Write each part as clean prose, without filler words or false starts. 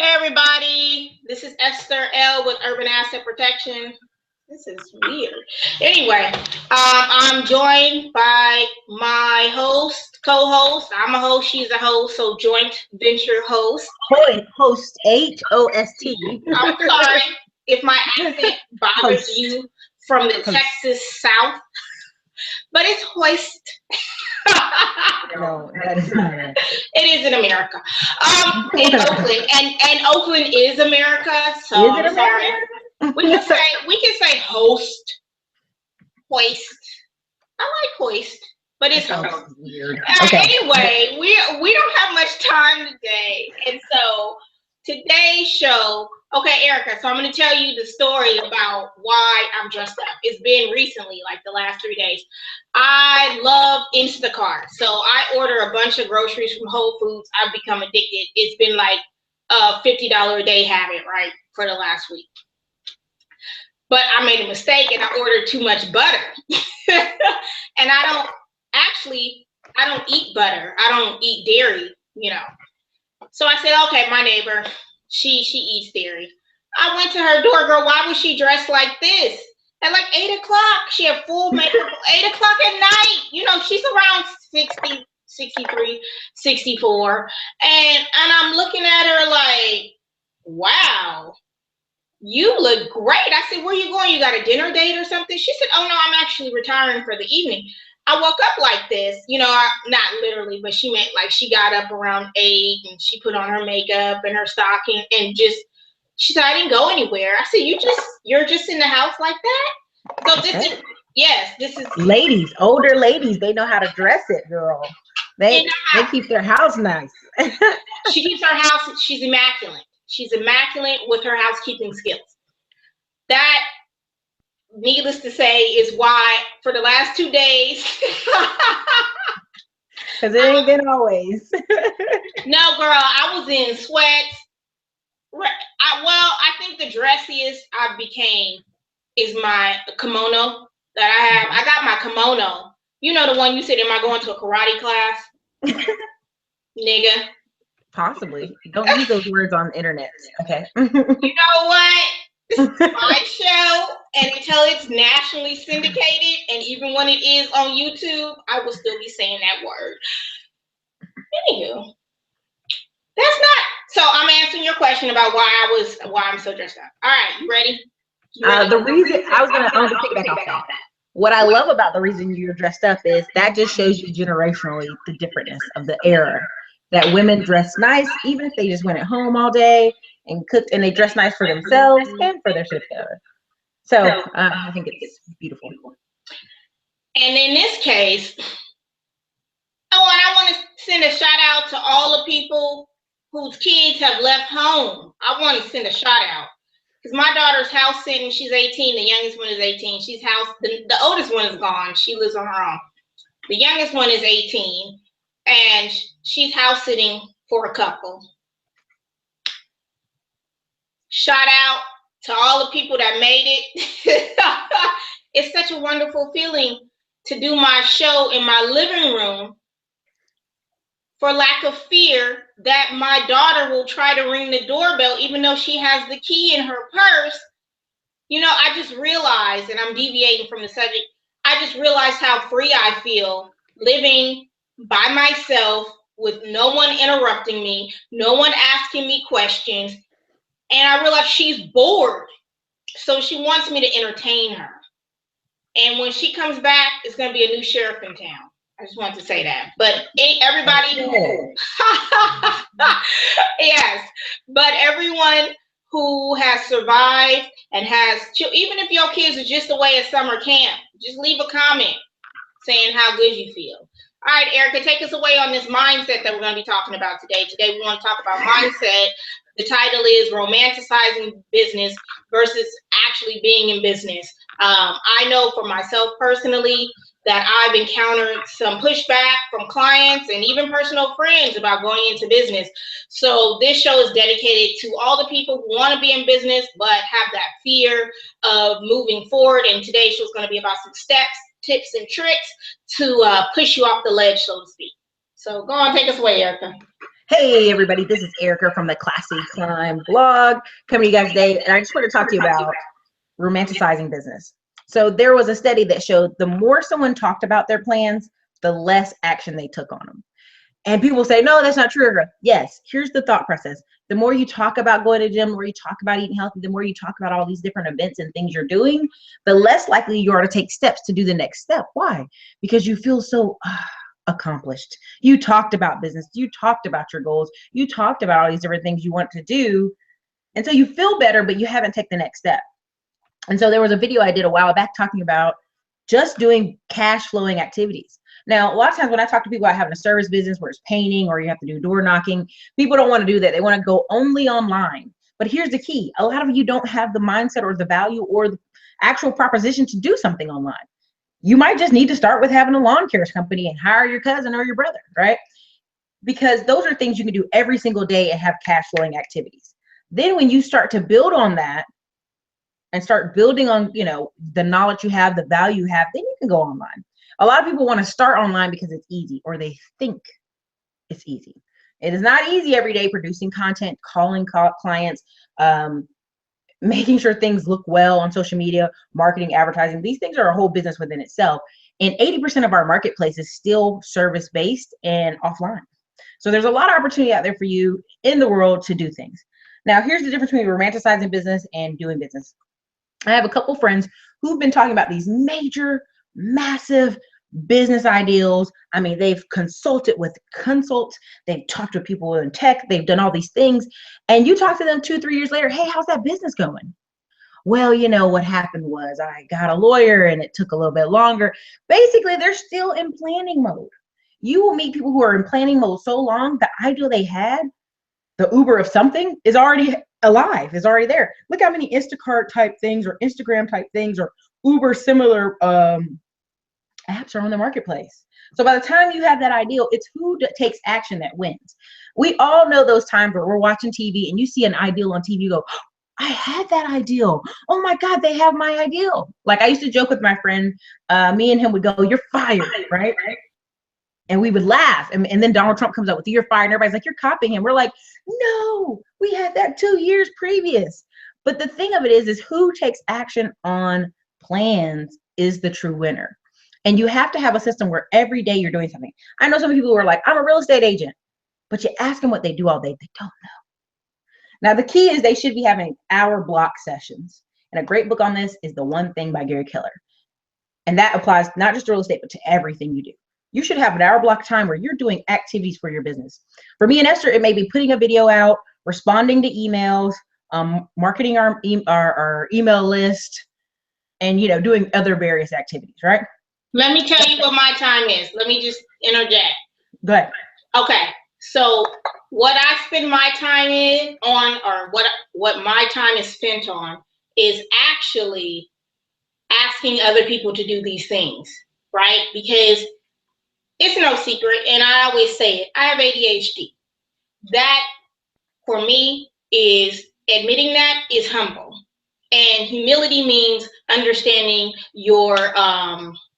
Hey everybody, this is Esther L with Urban Asset Protection. This is weird. Anyway, I'm joined by my co-host. I'm a host, she's a host, so joint venture host. Host Host. I'm sorry if my accent bothers you from the Texas South, but it's hoist. No, that is not it. It is in America. In Oakland, and Oakland is America. So Is it I'm sorry. We can say hoist. I like hoist, but it's host. Weird. Okay. Anyway, we don't have much time today, and so today's show. Okay, Ericka. So I'm going to tell you the story about why I'm dressed up. It's been recently, like the last 3 days. I love Instacart, so I order a bunch of groceries from Whole Foods. I've become addicted. It's been like a $50 a day habit, right, for the last week. But I made a mistake and I ordered too much butter. And I don't eat butter. I don't eat dairy, So I said, okay, my neighbor, she eats dairy. I went to her door, girl, why was she dressed like this? At like 8 o'clock, she had full makeup, 8 o'clock at night. She's around 60, 63, 64. And I'm looking at her like, wow. You look great. I said, where you going? You got a dinner date or something? She said, oh, no, I'm actually retiring for the evening. I woke up like this, not literally, but she meant like she got up around 8 and she put on her makeup and her stocking and she said, I didn't go anywhere. I said, you're just in the house like that? So this is ladies, older ladies, they know how to dress it, girl. They keep their house nice. She keeps her house, she's immaculate. She's immaculate with her housekeeping skills. That, needless to say, is why for the last 2 days. Because it ain't been always. No, girl, I was in sweats. I think the dressiest I became is my kimono that I have. I got my kimono. You know the one you said, am I going to a karate class? Nigga. Possibly. Don't use those words on the internet. Okay. You know what? This is my show, and until it's nationally syndicated, and even when it is on YouTube, I will still be saying that word. Anywho, that's not. So I'm answering your question about why I'm so dressed up. All right, you ready? The reason I was gonna pick back off that. What I love about the reason you're dressed up is that just shows you generationally the differentness of the era. That women dress nice, even if they just went at home all day and cooked, and they dress nice for themselves and for their significant other. So I think it's beautiful. And in this case, and I want to send a shout out to all the people whose kids have left home. I want to send a shout out because my daughter's house sitting. She's 18. The youngest one is 18. The oldest one is gone. She lives on her own. The youngest one is 18. And she's house sitting for a couple. Shout out to all the people that made it. It's such a wonderful feeling to do my show in my living room for lack of fear that my daughter will try to ring the doorbell even though she has the key in her purse. I just realized, and I'm deviating from the subject, I just realized how free I feel living by myself with no one interrupting me, no one asking me questions. And I realized she's bored. So she wants me to entertain her. And when she comes back, it's going to be a new sheriff in town. I just want to say that. But everybody, yes, but everyone who has survived and even if your kids are just away at summer camp, just leave a comment saying how good you feel. All right, Ericka, take us away on this mindset that we're going to be talking about today. Today, we want to talk about mindset. The title is Romanticizing Business versus Actually Being in Business. I know for myself personally that I've encountered some pushback from clients and even personal friends about going into business. So this show is dedicated to all the people who want to be in business but have that fear of moving forward. And today's show is going to be about some steps, tips, and tricks to push you off the ledge, so to speak. So go on, take us away, Ericka. Hey everybody, this is Ericka from the Classy Climb blog coming to you guys today, and I just want to talk to you about romanticizing business. So there was a study that showed the more someone talked about their plans, the less action they took on them. And people say, no, that's not true, Ericka. Yes, here's the thought process. The more you talk about going to the gym, the more you talk about eating healthy, the more you talk about all these different events and things you're doing, the less likely you are to take steps to do the next step. Why? Because you feel so accomplished. You talked about business, you talked about your goals, you talked about all these different things you want to do, and so you feel better, but you haven't taken the next step. And so there was a video I did a while back talking about just doing cash flowing activities. Now, a lot of times when I talk to people about having a service business where it's painting or you have to do door knocking, people don't want to do that. They want to go only online. But here's the key. A lot of you don't have the mindset or the value or the actual proposition to do something online. You might just need to start with having a lawn care company and hire your cousin or your brother, right? Because those are things you can do every single day and have cash flowing activities. Then when you start to build on that and start building on, the knowledge you have, the value you have, then you can go online. A lot of people want to start online because it's easy, or they think it's easy. It is not easy every day producing content, calling clients, making sure things look well on social media, marketing, advertising. These things are a whole business within itself. And 80% of our marketplace is still service-based and offline. So there's a lot of opportunity out there for you in the world to do things. Now, here's the difference between romanticizing business and doing business. I have a couple friends who've been talking about these major, massive business ideals. I mean, they've consulted with consults, they've talked to people in tech, they've done all these things. And you talk to them 2-3 years later, hey, how's that business going? Well, what happened was I got a lawyer and it took a little bit longer. Basically, they're still in planning mode. You will meet people who are in planning mode so long, the ideal they had, the Uber of something, is already alive, is already there. Look how many Instacart type things or Instagram type things or Uber similar apps are on the marketplace. So by the time you have that ideal, it's who takes action that wins. We all know those times where we're watching TV and you see an ideal on TV, you go, I had that ideal. Oh my God, they have my ideal. Like I used to joke with my friend, me and him would go, you're fired, right? And we would laugh. And then Donald Trump comes up with, you're fired. And everybody's like, you're copying him. We're like, no, we had that 2 years previous. But the thing of it is who takes action on plans is the true winner. And you have to have a system where every day you're doing something. I know some people who are like, I'm a real estate agent, but you ask them what they do all day, they don't know. Now, the key is they should be having hour block sessions. And a great book on this is The One Thing by Gary Keller. And that applies not just to real estate, but to everything you do. You should have an hour block time where you're doing activities for your business. For me and Esther, it may be putting a video out, responding to emails, marketing our email list, and doing other various activities, right? Let me tell you what my time is. Let me just interject. Go ahead. Okay, so what I spend my time on, or what my time is spent on, is actually asking other people to do these things, right? Because it's no secret, and I always say it, I have ADHD. That, for me, is admitting that is humble. And humility means understanding your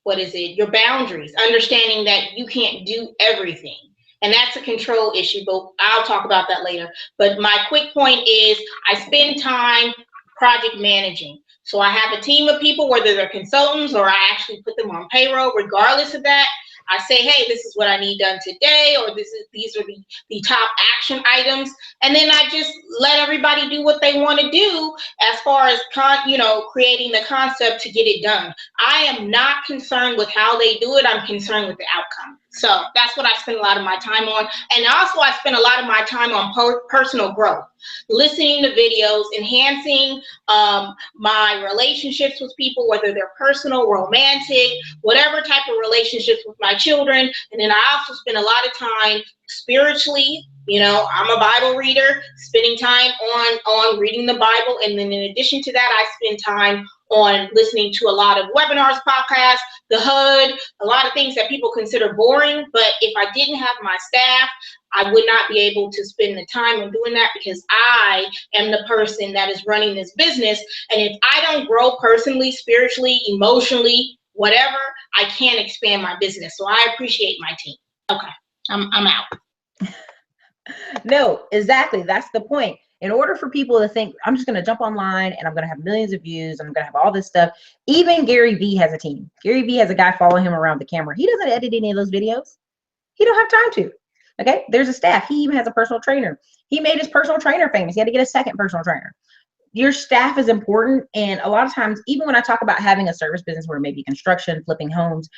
your boundaries, understanding that you can't do everything. And that's a control issue, but I'll talk about that later. But my quick point is I spend time project managing. So I have a team of people, whether they're consultants or I actually put them on payroll. Regardless of that, I say, hey, this is what I need done today, or these are the top action items. And then I just let everybody do what they want to do as far as creating the concept to get it done. I am not concerned with how they do it. I'm concerned with the outcome. So that's what I spend a lot of my time on. And also I spend a lot of my time on personal growth, listening to videos, enhancing my relationships with people, whether they're personal, romantic, whatever type of relationships with my children. And then I also spend a lot of time spiritually. I'm a Bible reader, spending time on reading the Bible. And then in addition to that, I spend time on listening to a lot of webinars, podcasts, the hood, a lot of things that people consider boring. But if I didn't have my staff, I would not be able to spend the time on doing that, because I am the person that is running this business. And if I don't grow personally, spiritually, emotionally, whatever, I can't expand my business. So I appreciate my team. Okay, I'm out. No, exactly. That's the point. In order for people to think, I'm just going to jump online and I'm going to have millions of views and I'm going to have all this stuff. Even Gary Vee has a team. Gary Vee has a guy following him around the camera. He doesn't edit any of those videos. He don't have time to. Okay. There's a staff. He even has a personal trainer. He made his personal trainer famous. He had to get a second personal trainer. Your staff is important. And a lot of times, even when I talk about having a service business where maybe construction, flipping homes,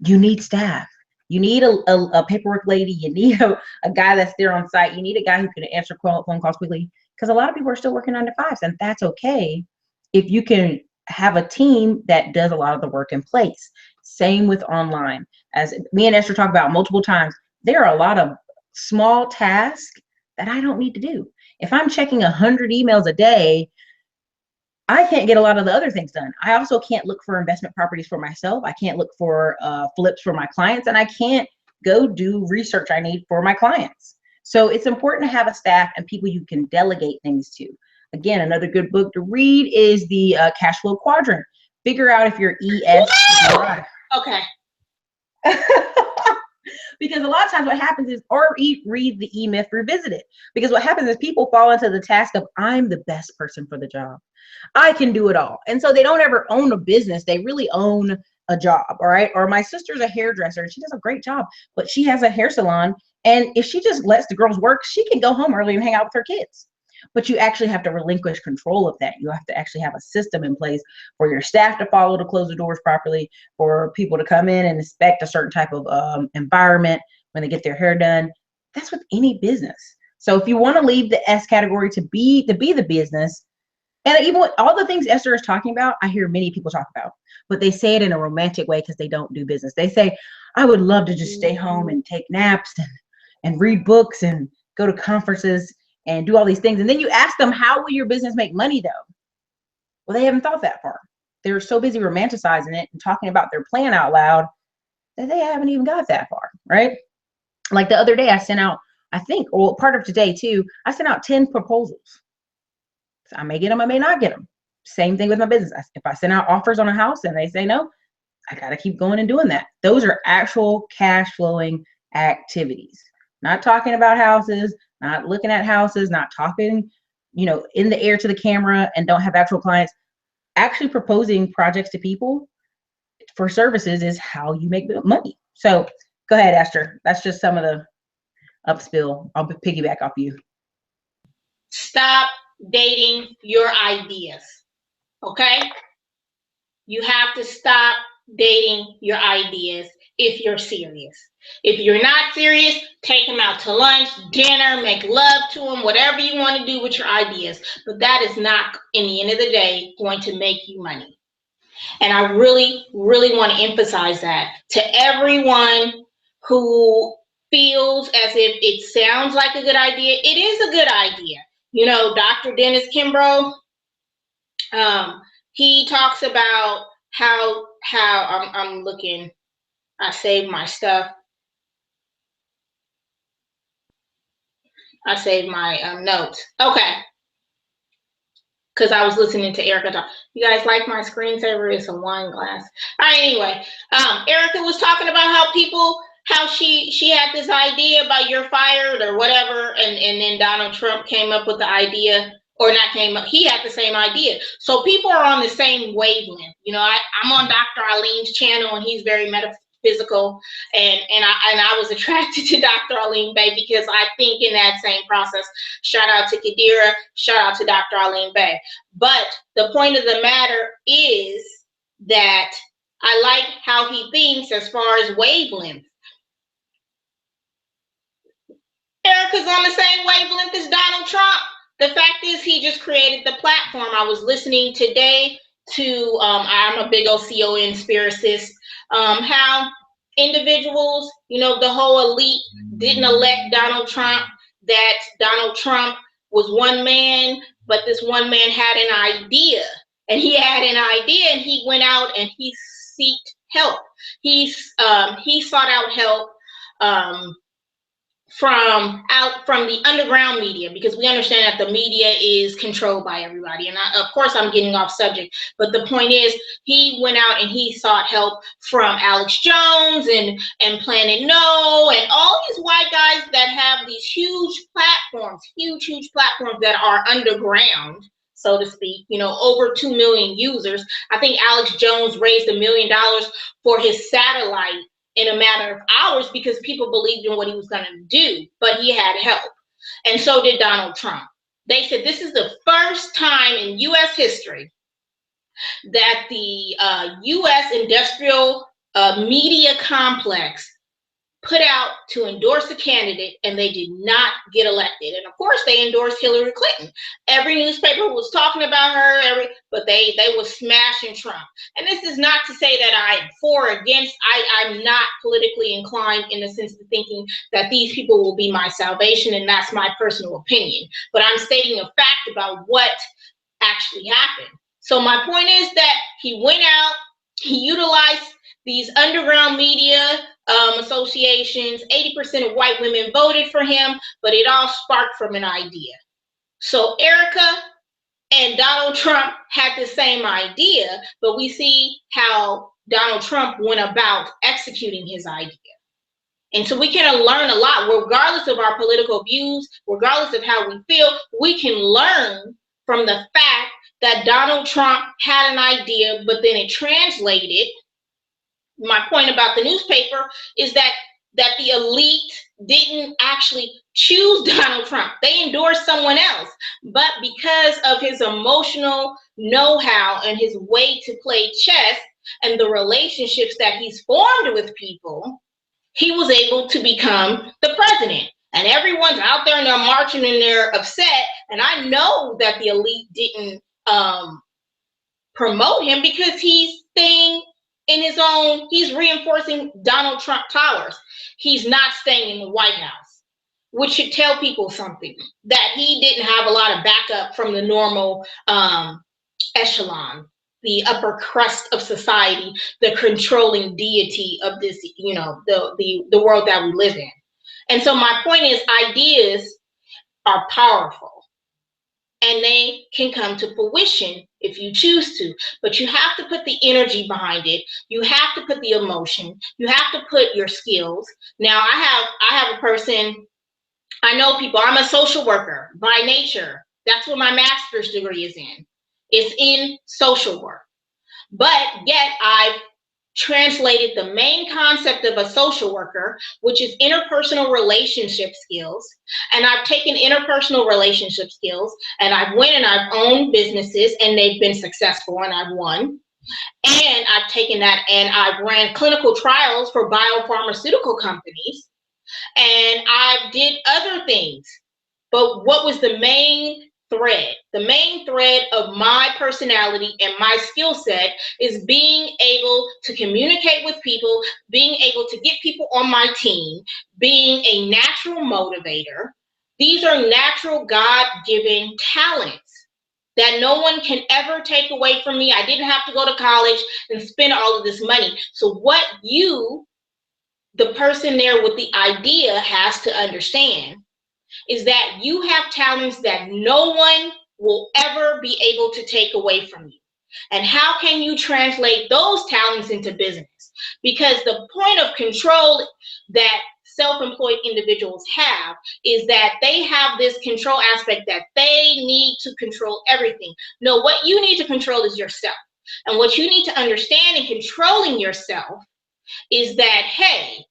you need staff. You need a paperwork lady. You need a guy that's there on site. You need a guy who can answer phone calls quickly, because a lot of people are still working 9 to 5s, and that's okay if you can have a team that does a lot of the work in place. Same with online. As me and Esther talk about multiple times, there are a lot of small tasks that I don't need to do. If I'm checking 100 emails a day, I can't get a lot of the other things done. I also can't look for investment properties for myself. I can't look for flips for my clients, and I can't go do research I need for my clients. So it's important to have a staff and people you can delegate things to. Again, another good book to read is the Cash Flow Quadrant. Figure out if you're ES. Okay. Because a lot of times what happens is, or read the E-Myth Revisited. Because what happens is people fall into the task of, I'm the best person for the job. I can do it all. And so they don't ever own a business. They really own a job. All right. Or my sister's a hairdresser and she does a great job, but she has a hair salon. And if she just lets the girls work, she can go home early and hang out with her kids. But you actually have to relinquish control of that. You have to actually have a system in place for your staff to follow, to close the doors properly, for people to come in and inspect a certain type of environment when they get their hair done. That's with any business. So if you want to leave the S category to be the business, and even with all the things Esther is talking about, I hear many people talk about, but they say it in a romantic way because they don't do business. They say, I would love to just stay home and take naps and read books and go to conferences and do all these things. And then you ask them, how will your business make money though? Well, they haven't thought that far. They're so busy romanticizing it and talking about their plan out loud that they haven't even got that far, right? Like the other day I sent out, I think, well, part of today too, I sent out 10 proposals. So I may get them, I may not get them. Same thing with my business. If I send out offers on a house and they say no, I got to keep going and doing that. Those are actual cash flowing activities. Not talking about houses, not looking at houses, not talking, in the air to the camera and don't have actual clients. Actually proposing projects to people for services is how you make money. So go ahead, Esther. That's just some of the upspill. I'll piggyback off you. Stop dating your ideas. Okay? You have to stop dating your ideas if you're serious. If you're not serious, take them out to lunch, dinner, make love to them, whatever you want to do with your ideas. But that is not, in the end of the day, going to make you money. And I really, really want to emphasize that to everyone who feels as if it sounds like a good idea. It is a good idea. Dr. Dennis Kimbrough, he talks about how I'm looking. I saved my stuff. I saved my notes. Okay. Because I was listening to Ericka talk. You guys like my screensaver? It's a wine glass. All right, anyway. Ericka was talking about how she had this idea about you're fired or whatever, and then Donald Trump came up with the idea, or not came up, he had the same idea. So people are on the same wavelength. I'm on Dr. Alim's channel, and he's very metaphysical, and I was attracted to Dr. El-Bey because I think in that same process. Shout out to Kadira, shout out to Dr. El-Bey. But the point of the matter is that I like how he thinks as far as wavelength. Ericka's on the same wavelength as Donald Trump. The fact is, he just created the platform. I was listening today to, I'm a big OCON spiricist, how individuals, the whole elite didn't elect Donald Trump, that Donald Trump was one man, but this one man had an idea. And he had an idea, and he went out and he sought help. He sought out help from the underground media, because we understand that the media is controlled by everybody. And of course I'm getting off subject, but the point is, he went out and he sought help from Alex Jones and Planet No and all these white bad guys that have these huge platforms that are underground, so to speak, you know, over 2 million users. I think Alex Jones raised $1 million for his satellite in a matter of hours because people believed in what he was going to do, but he had help. And so did Donald Trump. They said this is the first time in U.S. history that the U.S. industrial media complex put out to endorse a candidate, and they did not get elected. And of course, they endorsed Hillary Clinton. Every newspaper was talking about her, but they were smashing Trump. And this is not to say that I'm for or against. I'm not politically inclined in the sense of thinking that these people will be my salvation, and that's my personal opinion. But I'm stating a fact about what actually happened. So my point is that he went out, he utilized these underground media associations. 80% of white women voted for him, but it all sparked from an idea. So Ericka and Donald Trump had the same idea, but we see how Donald Trump went about executing his idea. And so we can learn a lot, regardless of our political views, regardless of how we feel. We can learn from the fact that Donald Trump had an idea, but then it translated. My point about the newspaper is that the elite didn't actually choose Donald Trump. They endorsed someone else. But because of his emotional know-how and his way to play chess and the relationships that he's formed with people, he was able to become the president. And everyone's out there and they're marching and they're upset. And I know that the elite didn't promote him because he's staying in his own, he's reinforcing Donald Trump towers. He's not staying in the White House, which should tell people something, that he didn't have a lot of backup from the normal echelon, the upper crust of society, the controlling deity of this, you know, the world that we live in. And so my point is, ideas are powerful. And they can come to fruition if you choose to. But you have to put the energy behind it. You have to put the emotion. You have to put your skills. Now, I have a person, I know people. I'm a social worker by nature. That's what my master's degree is in. It's in social work. But yet I've translated the main concept of a social worker, which is interpersonal relationship skills. And I've taken interpersonal relationship skills and I've went and I've owned businesses and they've been successful and I've won. And I've taken that and I've ran clinical trials for biopharmaceutical companies and I did other things. But what was the main thread? The main thread of my personality and my skill set is being able to communicate with people, being able to get people on my team, being a natural motivator. These are natural God-given talents that no one can ever take away from me. I didn't have to go to college and spend all of this money. So what you, the person there with the idea, has to understand is that you have talents that no one will ever be able to take away from you. And how can you translate those talents into business? Because the point of control that self-employed individuals have is that they have this control aspect that they need to control everything. No, what you need to control is yourself. And what you need to understand in controlling yourself is that, hey,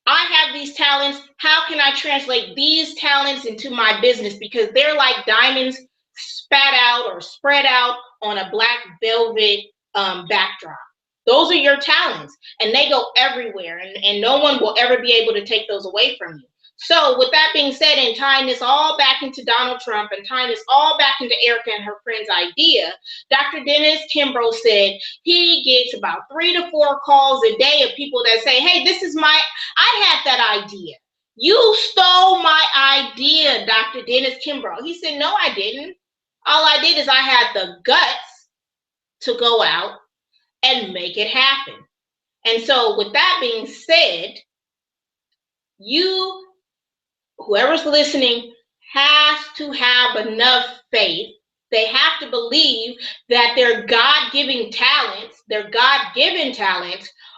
I have these talents. How can I translate these talents into my business? Because they're like diamonds spat out or spread out on a black velvet backdrop. Those are your talents and they go everywhere and no one will ever be able to take those away from you. So with that being said, and tying this all back into Donald Trump and tying this all back into Ericka and her friend's idea, Dr. Dennis Kimbrough said he gets about 3 to 4 calls a day of people that say, hey, I had that idea. You stole my idea, Dr. Dennis Kimbrough. He said, no, I didn't. All I did is I had the guts to go out and make it happen. And so with that being said, whoever's listening has to have enough faith. They have to believe that their God-given talents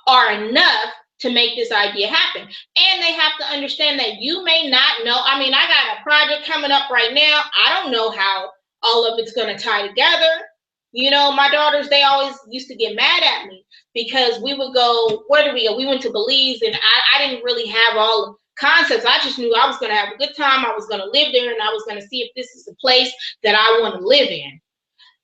are enough to make this idea happen. And they have to understand that you may not know. I mean, I got a project coming up right now. I don't know how all of it's going to tie together. You know, my daughters, they always used to get mad at me because we would go, where did we go? We went to Belize, and I didn't really have all the concepts. I just knew I was going to have a good time. I was going to live there, and I was going to see if this is a place that I want to live in.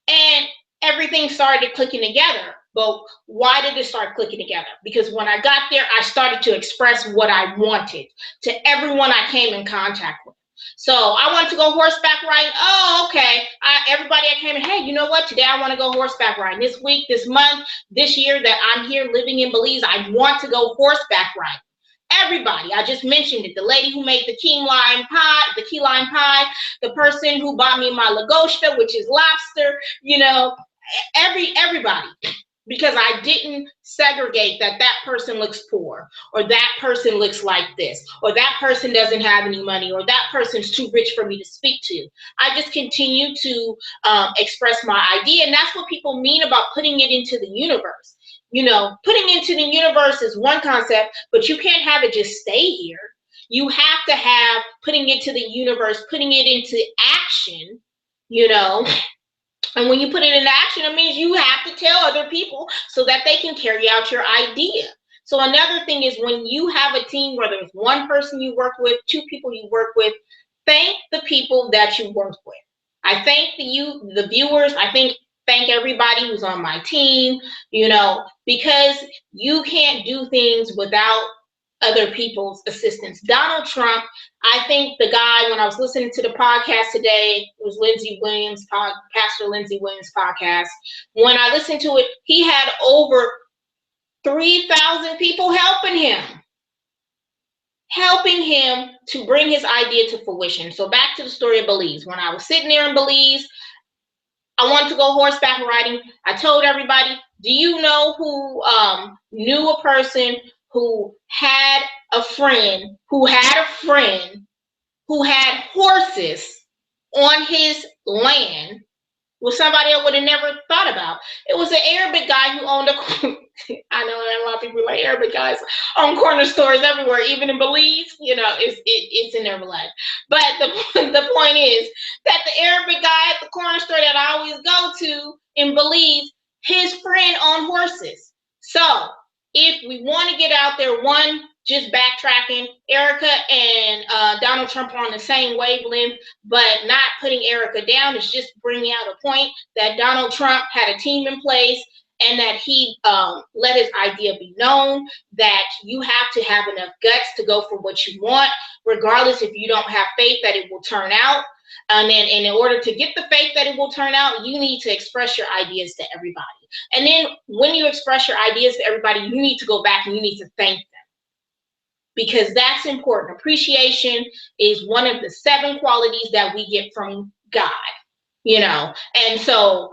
And everything started clicking together. But why did it start clicking together? Because when I got there, I started to express what I wanted to everyone I came in contact with. So I wanted to go horseback riding. Oh, okay. Everybody I came in, hey, you know what? Today I want to go horseback riding. This week, this month, this year that I'm here living in Belize, I want to go horseback riding. Everybody, I just mentioned it. The lady who made the key lime pie, the person who bought me my lagosta, which is lobster, you know, everybody. Because I didn't segregate that person looks poor, or that person looks like this, or that person doesn't have any money, or that person's too rich for me to speak to. I just continue to express my idea. And that's what people mean about putting it into the universe. You know, putting into the universe is one concept, but you can't have it just stay here. You have to have putting it to the universe, putting it into action, you know. And when you put it into action, it means you have to tell other people so that they can carry out your idea. So another thing is when you have a team, whether it's one person you work with, two people you work with, thank the people that you work with. I thank the viewers. I thank everybody who's on my team, you know, because you can't do things without other people's assistance. Donald Trump, I think the guy, when I was listening to the podcast today, it was Pastor Lindsey Williams' podcast. When I listened to it, he had over 3,000 people helping him to bring his idea to fruition. So back to the story of Belize. When I was sitting there in Belize, I wanted to go horseback riding. I told everybody, do you know who knew a person who had a friend who had horses on his land? Was somebody I would have never thought about. It was an Arabic guy who owned I know that a lot of people like Arabic guys own corner stores everywhere, even in Belize. You know, it's in their blood. But the point is that the Arabic guy at the corner store that I always go to in Belize, his friend owned horses. So if we want to get out there, one, just backtracking, Ericka and Donald Trump are on the same wavelength, but not putting Ericka down. It's just bringing out a point that Donald Trump had a team in place and that he let his idea be known, that you have to have enough guts to go for what you want, regardless if you don't have faith that it will turn out. And then in order to get the faith that it will turn out, you need to express your ideas to everybody. And then when you express your ideas to everybody, you need to go back and you need to thank them. Because that's important. Appreciation is one of the 7 qualities that we get from God, you know. And so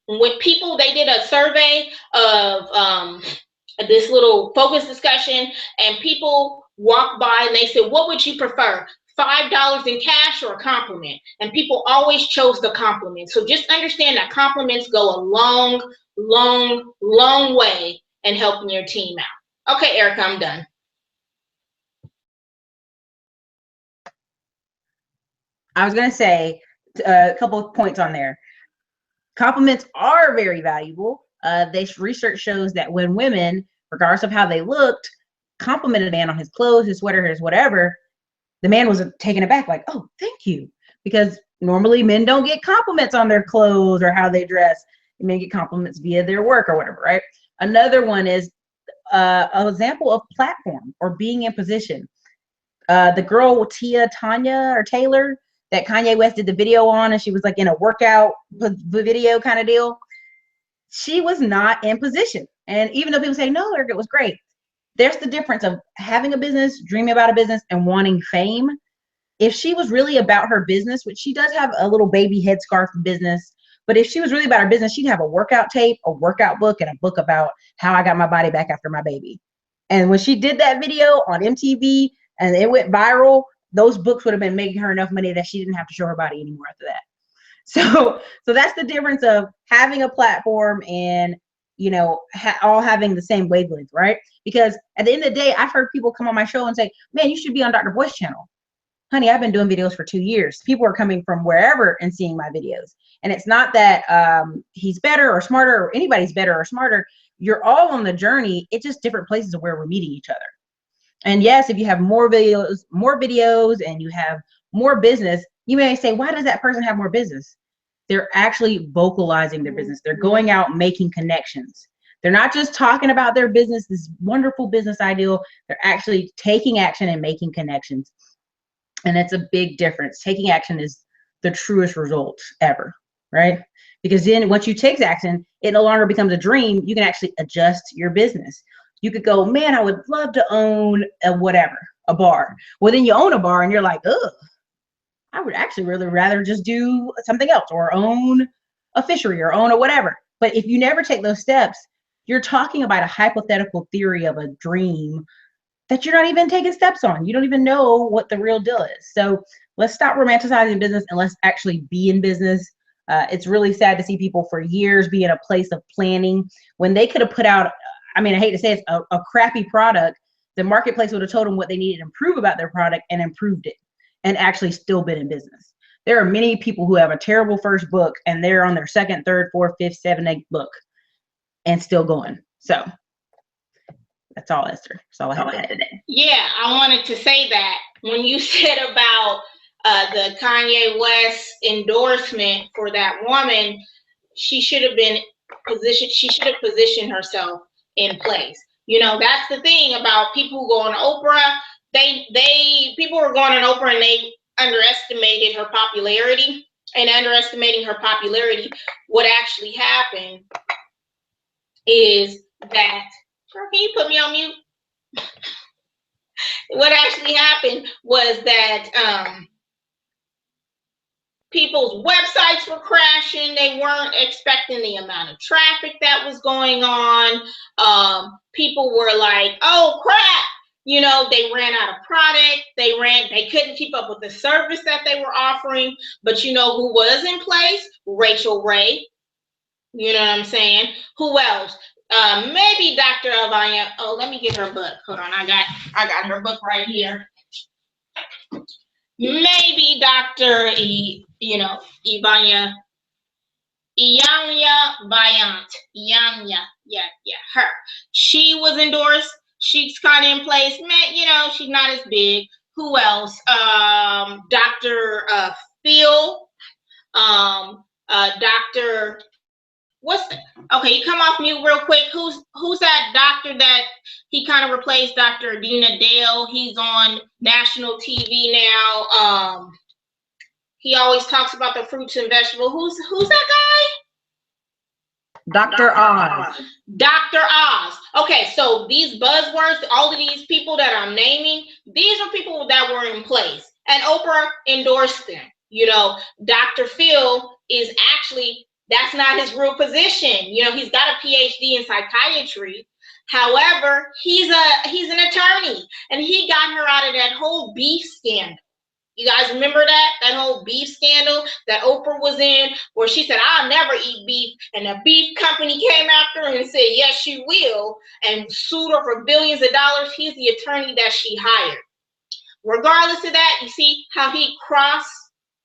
when people, they did a survey of this little focus discussion, and people walked by and they said, what would you prefer? $5 in cash or a compliment? And people always chose the compliment. So just understand that compliments go a long, long, long way in helping your team out. Okay, Ericka, I'm done. I was going to say a couple of points on there. Compliments are very valuable. This research shows that when women, regardless of how they looked, complimented a man on his clothes, his sweater, his whatever, the man was taken aback, like, oh, thank you. Because normally men don't get compliments on their clothes or how they dress. Men get compliments via their work or whatever, right? Another one is an example of platform or being in position. The girl Tanya or Taylor that Kanye West did the video on, and she was like in a workout video kind of deal. She was not in position. And even though people say, no, it was great. There's the difference of having a business, dreaming about a business, and wanting fame. If she was really about her business, which she does have a little baby headscarf business, but if she was really about her business, she'd have a workout tape, a workout book, and a book about how I got my body back after my baby. And when she did that video on MTV and it went viral, those books would have been making her enough money that she didn't have to show her body anymore after that. So that's the difference of having a platform and all having the same wavelength, right? Because at the end of the day, I've heard people come on my show and say, man, you should be on Dr. Boy's channel. Honey, I've been doing videos for 2 years. People are coming from wherever and seeing my videos. And it's not that he's better or smarter or anybody's better or smarter. You're all on the journey. It's just different places of where we're meeting each other. And yes, if you have more videos and you have more business, you may say, why does that person have more business? They're actually vocalizing their business. They're going out making connections. They're not just talking about their business, this wonderful business ideal. They're actually taking action and making connections. And it's a big difference. Taking action is the truest result ever, right? Because then once you take action, it no longer becomes a dream. You can actually adjust your business. You could go, man, I would love to own a bar. Well, then you own a bar and you're like, ugh, I would actually really rather just do something else or own a fishery or own a whatever. But if you never take those steps, you're talking about a hypothetical theory of a dream that you're not even taking steps on. You don't even know what the real deal is. So let's stop romanticizing business and let's actually be in business. It's really sad to see people for years be in a place of planning when they could have put out, I hate to say it's a crappy product. The marketplace would have told them what they needed to improve about their product and improved it and actually still been in business. There are many people who have a terrible first book and they're on their second, third, fourth, fifth, seventh, eighth book and still going. So that's all, Esther. That's all I have today. Yeah, I wanted to say that when you said about the Kanye West endorsement for that woman, she should have been positioned. She should have positioned herself in place. That's the thing about people who go on Oprah. People were going on Oprah and they underestimated her popularity. And underestimating her popularity, what actually happened is that. Can you put me on mute? What actually happened was that people's websites were crashing. They weren't expecting the amount of traffic that was going on. People were like, oh crap. They ran out of product. They couldn't keep up with the service that they were offering. But who was in place? Rachel Ray. You know what I'm saying? Who else? Maybe Dr. Avanya. Oh, let me get her book. Hold on, I got her book right here. Maybe Dr. Ivanya Bayant. Her. She was endorsed. She's kind of in place. Man, she's not as big. Who else? Dr. Phil. Dr. Okay, you come off mute real quick. Who's that doctor that he kind of replaced Dr. Dina Dale? He's on national TV now. He always talks about the fruits and vegetables. Who's that guy? Dr. Oz. Dr. Oz. Okay, so these buzzwords, all of these people that I'm naming, these are people that were in place. And Oprah endorsed them. Dr. Phil is actually, that's not his real position. He's got a PhD in psychiatry. However, he's an attorney, and he got her out of that whole beef scandal. You guys remember that whole beef scandal that Oprah was in, where she said, I'll never eat beef, and the beef company came after her and said, yes, she will, and sued her for billions of dollars. He's the attorney that she hired. Regardless of that, you see how he crossed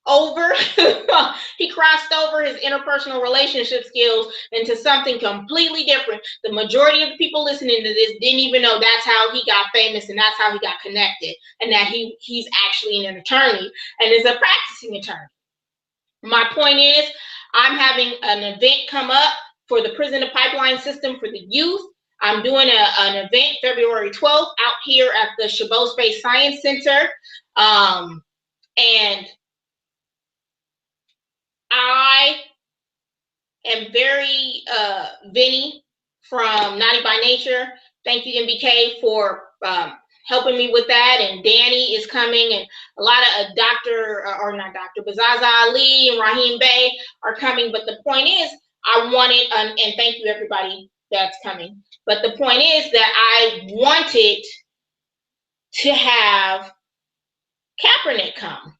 over he crossed over his interpersonal relationship skills into something completely different. The majority of the people listening to this didn't even know that's how he got famous and that's how he got connected, and that he's actually an attorney and is a practicing attorney. My point is, I'm having an event come up for the prison to pipeline system for the youth. I'm doing an event February 12th out here at the Chabot Space Science Center. And I am very Vinny from Naughty by Nature. Thank you, MBK, for helping me with that. And Danny is coming, and a lot of Bazaza Ali and Raheem Bey are coming. But the point is, I wanted, and thank you everybody that's coming. But the point is that I wanted to have Kaepernick come,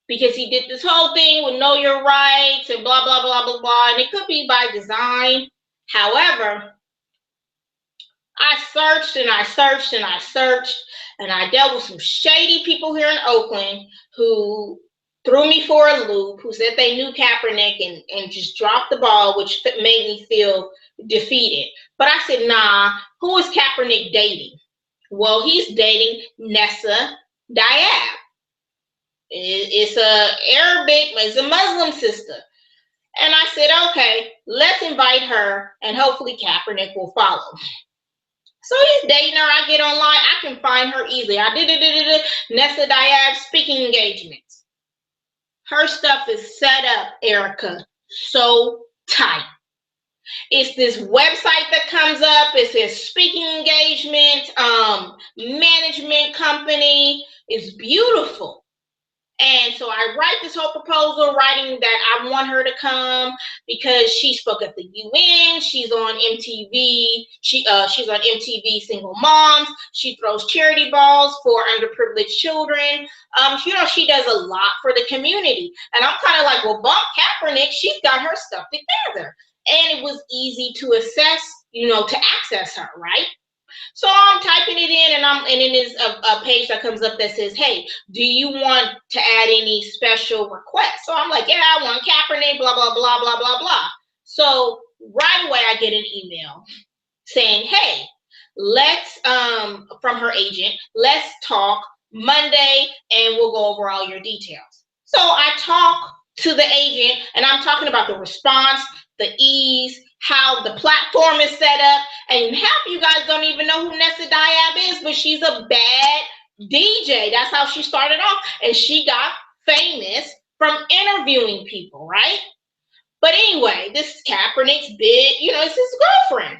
because he did this whole thing with know your rights and blah, blah, blah, blah, blah. And it could be by design. However, I searched and I searched and I searched, and I dealt with some shady people here in Oakland who threw me for a loop, who said they knew Kaepernick and just dropped the ball, which made me feel defeated. But I said, nah, who is Kaepernick dating? Well, he's dating Nessa Diab. It's a Muslim sister. And I said, okay, let's invite her and hopefully Kaepernick will follow. So he's dating her. I get online. I can find her easily. I did Nessa Diab speaking engagements. Her stuff is set up, Ericka, so tight. It's this website that comes up. It says speaking engagement, management company. It's beautiful. And so I write this whole proposal, writing that I want her to come because she spoke at the UN. She's on MTV. She's on MTV Single Moms. She throws charity balls for underprivileged children. She does a lot for the community. And I'm kind of like, well, bump Kaepernick. She's got her stuff together. And it was easy to assess, to access her, right? So I'm typing it in, and it is a page that comes up that says, hey, do you want to add any special requests? So I'm like, yeah, I want Kaepernick, blah, blah, blah, blah, blah, blah. So right away, I get an email saying, hey, let's, from her agent, let's talk Monday, and we'll go over all your details. So I talk to the agent, and I'm talking about the response, the ease, how the platform is set up, and half of you guys don't even know who Nessa Diab is, but she's a bad DJ. That's how she started off, and she got famous from interviewing people, right? But anyway, this is Kaepernick's big, it's his girlfriend.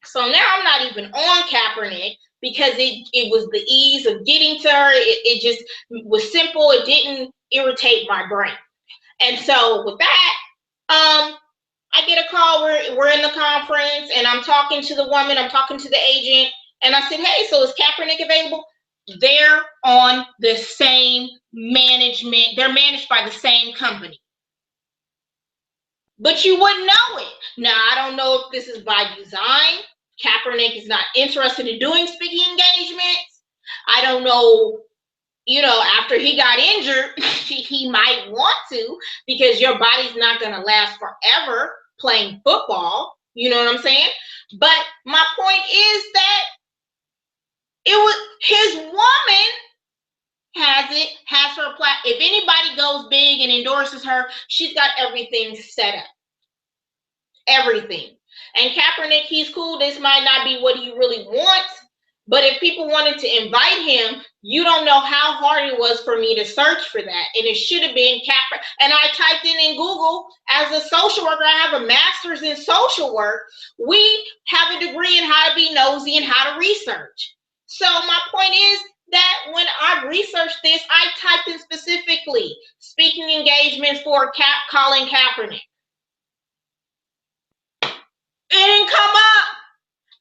So now I'm not even on Kaepernick because it was the ease of getting to her. It just was simple. It didn't irritate my brain. And so with that, I get a call. We're in the conference, and I'm talking to the woman. I'm talking to the agent, and I said, "Hey, so is Kaepernick available?" They're on the same management. They're managed by the same company, but you wouldn't know it. Now, I don't know if this is by design. Kaepernick is not interested in doing speaking engagements. I don't know. After he got injured, he might want to, because your body's not going to last forever playing football. You know what I'm saying? But my point is that it was his woman has her platform. If anybody goes big and endorses her, she's got everything set up. Everything. And Kaepernick, he's cool. This might not be what he really wants. But if people wanted to invite him, you don't know how hard it was for me to search for that. And it should have been Kaepernick. And I typed in Google, as a social worker, I have a master's in social work. We have a degree in how to be nosy and how to research. So my point is that when I researched this, I typed in specifically speaking engagements for Colin Kaepernick. It didn't come up.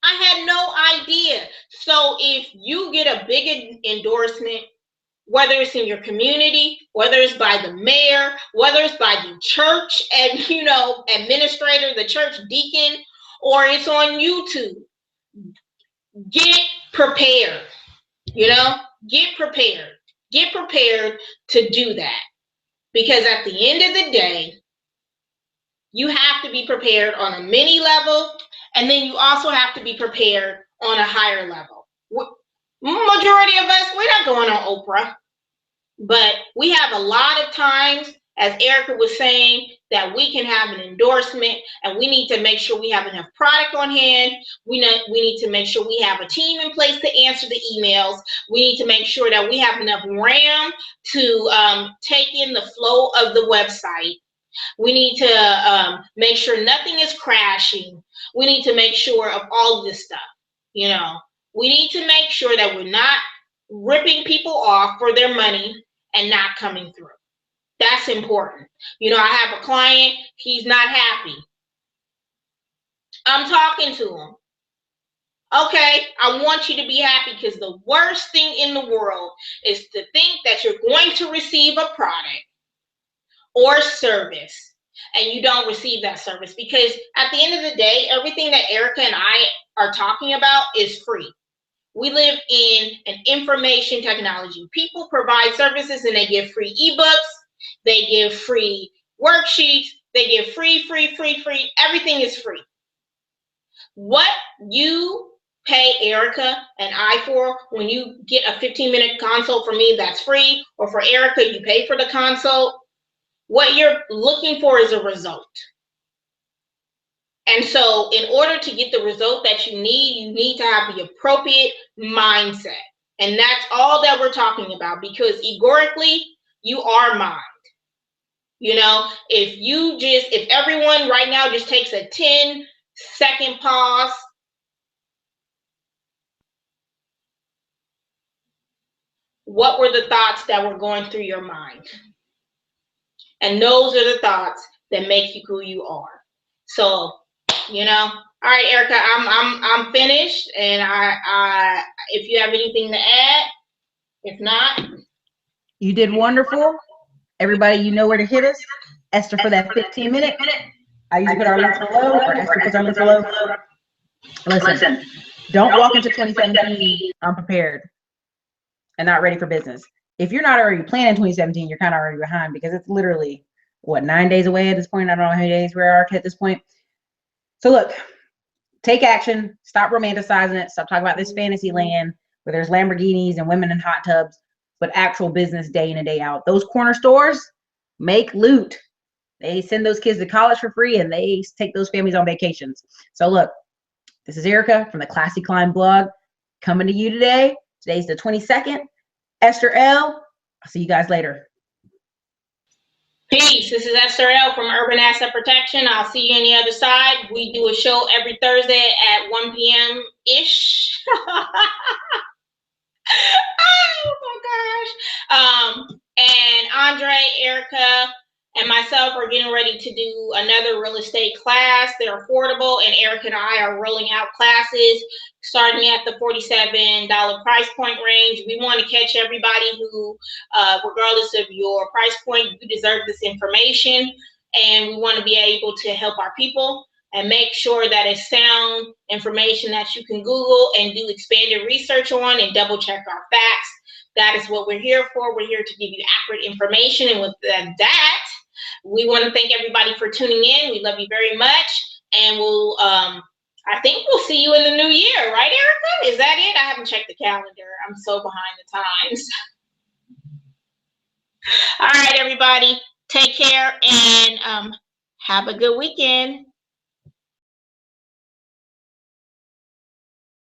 I had no idea. So if you get a big endorsement, whether it's in your community, whether it's by the mayor, whether it's by the church and, administrator, the church deacon, or it's on YouTube, get prepared. Get prepared. Get prepared to do that. Because at the end of the day, you have to be prepared on a mini level, and then you also have to be prepared on a higher level. Majority of us, we're not going on Oprah, but we have a lot of times, as Ericka was saying, that we can have an endorsement, and we need to make sure we have enough product on hand. We need to make sure we have a team in place to answer the emails. We need to make sure that we have enough RAM to take in the flow of the website. We need to make sure nothing is crashing. We need to make sure of all of this stuff. We need to make sure that we're not ripping people off for their money and not coming through. That's important. I have a client, he's not happy. I'm talking to him. Okay, I want you to be happy, because the worst thing in the world is to think that you're going to receive a product or service and you don't receive that service, because at the end of the day, everything that Ericka and I are talking about is free. We live in an information technology. People provide services and they give free ebooks, they give free worksheets, they give free. Everything is free. What you pay Ericka and I for when you get a 15-minute consult from me, that's free, or for Ericka, you pay for the consult. What you're looking for is a result. And so in order to get the result that you need to have the appropriate mindset. And that's all that we're talking about, because egorically, you are mind. You know, if everyone right now just takes a 10-second pause, what were the thoughts that were going through your mind? And those are the thoughts that make you who you are. So, you know, all right, Ericka, I'm finished, and I if you have anything to add, if not, you did wonderful. Everybody, you know where to hit us. Esther for that 15-minute. I usually put our links below, or Esther puts our links below. Listen, don't walk into 2017 unprepared and not ready for business. If you're not already planning 2017, you're kind of already behind, because it's literally, what, 9 days away at this point? I don't know how many days we are at this point. So look, take action. Stop romanticizing it. Stop talking about this fantasy land where there's Lamborghinis and women in hot tubs, but actual business day in and day out. Those corner stores make loot. They send those kids to college for free, and they take those families on vacations. So look, this is Ericka from the Classy Climb blog coming to you today. Today's the 22nd. Esther L. I'll see you guys later. Peace. This is Esther L. from Urban Asset Protection. I'll see you on the other side. We do a show every Thursday at 1 p.m.-ish. Oh my gosh. And Andre, Ericka, and myself are getting ready to do another real estate class. They're affordable, and Ericka and I are rolling out classes starting at the $47 price point range. We want to catch everybody who, regardless of your price point, you deserve this information, and we want to be able to help our people and make sure that it's sound information that you can Google and do expanded research on and double check our facts. That is what we're here for. We're here to give you accurate information. And with that, we want to thank everybody for tuning in. We love you very much. And we'll, I think we'll see you in the new year, right, Ericka? Is that it? I haven't checked the calendar. I'm so behind the times. All right, everybody. Take care and have a good weekend.